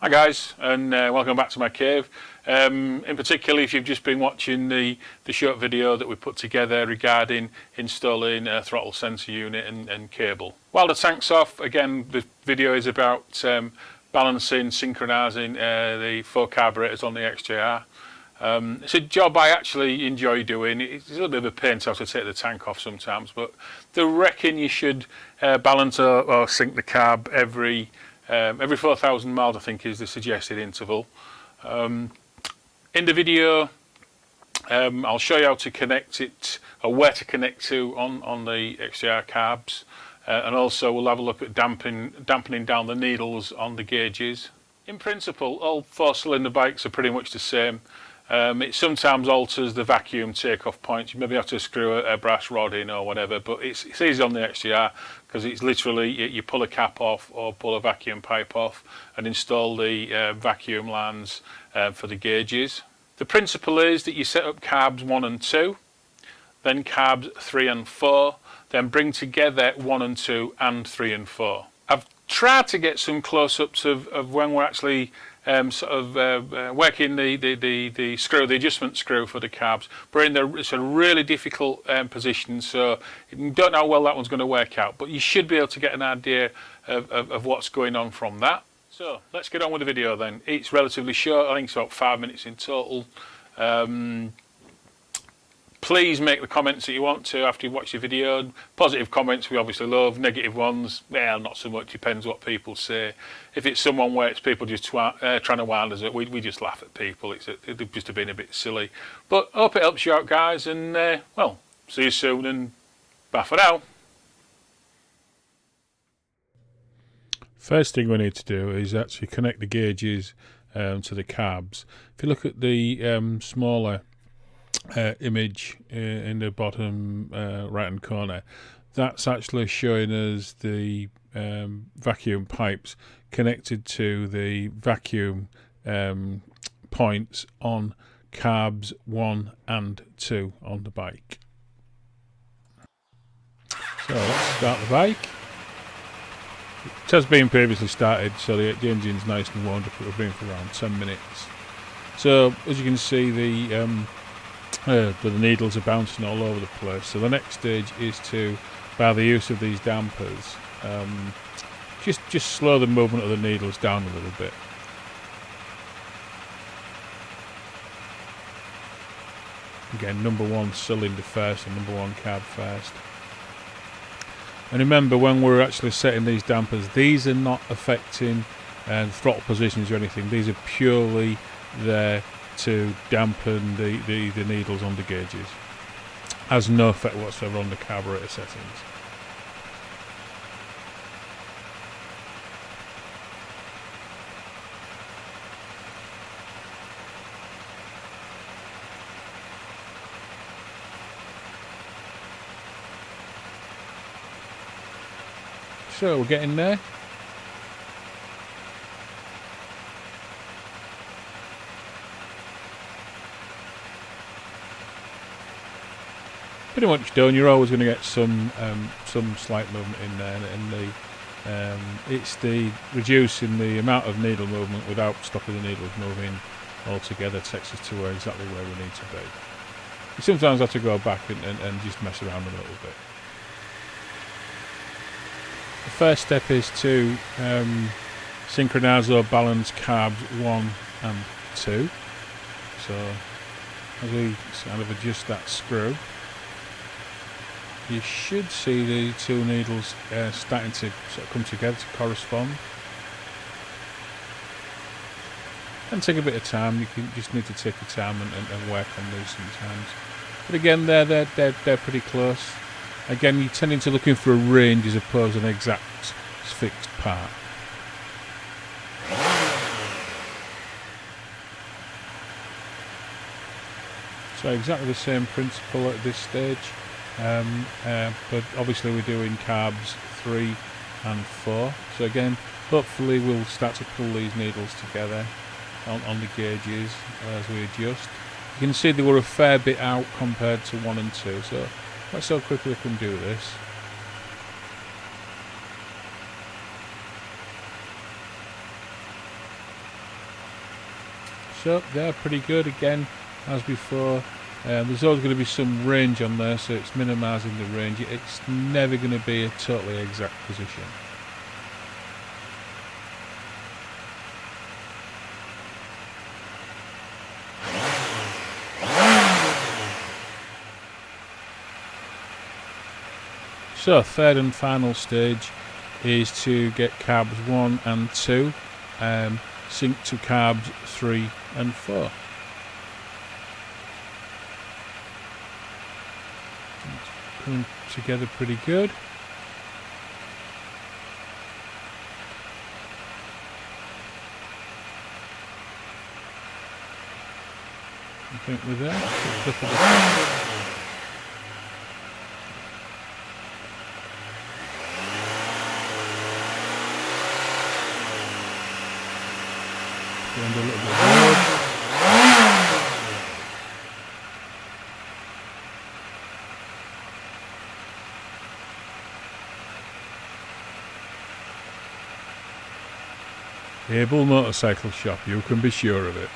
Hi guys, and welcome back to my cave. In particular, if you've just been watching the short video that we put together regarding installing a throttle sensor unit and cable. While the tank's off, again the video is about balancing, synchronizing the 4 carburetors on the XJR. It's a job I actually enjoy doing. It's a little bit of a pain to have to take the tank off sometimes, but they reckon you should balance or sync the carb every 4,000 miles, I think, is the suggested interval. In the video, I'll show you how to connect it, or where to connect to on the XJR carbs, and also we'll have a look at dampening down the needles on the gauges. In principle, all 4-cylinder bikes are pretty much the same. It sometimes alters the vacuum takeoff points. You maybe have to screw a brass rod in or whatever, but it's easy on the XJR because it's literally you pull a cap off or pull a vacuum pipe off and install the vacuum lands for the gauges. The principle is that you set up carbs 1 and 2, then carbs 3 and 4, then bring together 1 and 2 and 3 and 4. I've tried to get some close-ups of when we're actually working the screw, the adjustment screw for the carbs, but it's a really difficult position, so you don't know how well that one's going to work out, but you should be able to get an idea of what's going on from that. So let's get on with the video then. It's relatively short, I think it's about 5 minutes in total. Please make the comments that you want to after you've watched the video. Positive comments we obviously love, negative ones, well, not so much, depends what people say. If it's someone where it's people just trying to wind us up, we just laugh at people. It's just been a bit silly. But I hope it helps you out, guys, and well, see you soon, and bye for now. First thing we need to do is actually connect the gauges to the carbs. If you look at the smaller image in the bottom right hand corner, that's actually showing us the vacuum pipes connected to the vacuum points on carbs 1 and 2 on the bike. So let's start the bike. It has been previously started, so the engine's nice and warmed up. It'll be for around 10 minutes. So as you can see, the needles are bouncing all over the place. So the next stage is to, by the use of these dampers, just slow the movement of the needles down a little bit. Again, number 1 cylinder first and number 1 carb first. And remember, when we're actually setting these dampers, these are not affecting throttle positions or anything. These are purely there to dampen the needles on the gauges. Has no effect whatsoever on the carburetor settings. So we're getting there. Pretty much done. You're always going to get some slight movement in there, and it's the reducing the amount of needle movement without stopping the needles moving altogether takes us to exactly where we need to be. You sometimes have to go back and just mess around a little bit. The first step is to synchronize or balance carbs 1 and 2. So as we kind of adjust that screw, you should see the 2 needles starting to sort of come together to correspond. And take a bit of time. You just need to take your time and work on these sometimes. But again, they're pretty close. Again, you're tending to looking for a range as opposed to an exact fixed part. So exactly the same principle at this stage. But obviously we're doing carbs 3 and 4. So again, hopefully we'll start to pull these needles together on the gauges as we adjust. You can see they were a fair bit out compared to 1 and 2. So let's see how quickly we can do this. So they're pretty good again, as before. There's always going to be some range on there, so it's minimising the range. It's never going to be a totally exact position. So third and final stage is to get carbs 1 and 2 sync to carbs 3 and 4. It's coming together pretty good. I think we're there. Flip of the and a little bit forward. Able Motorcycle Shop, you can be sure of it.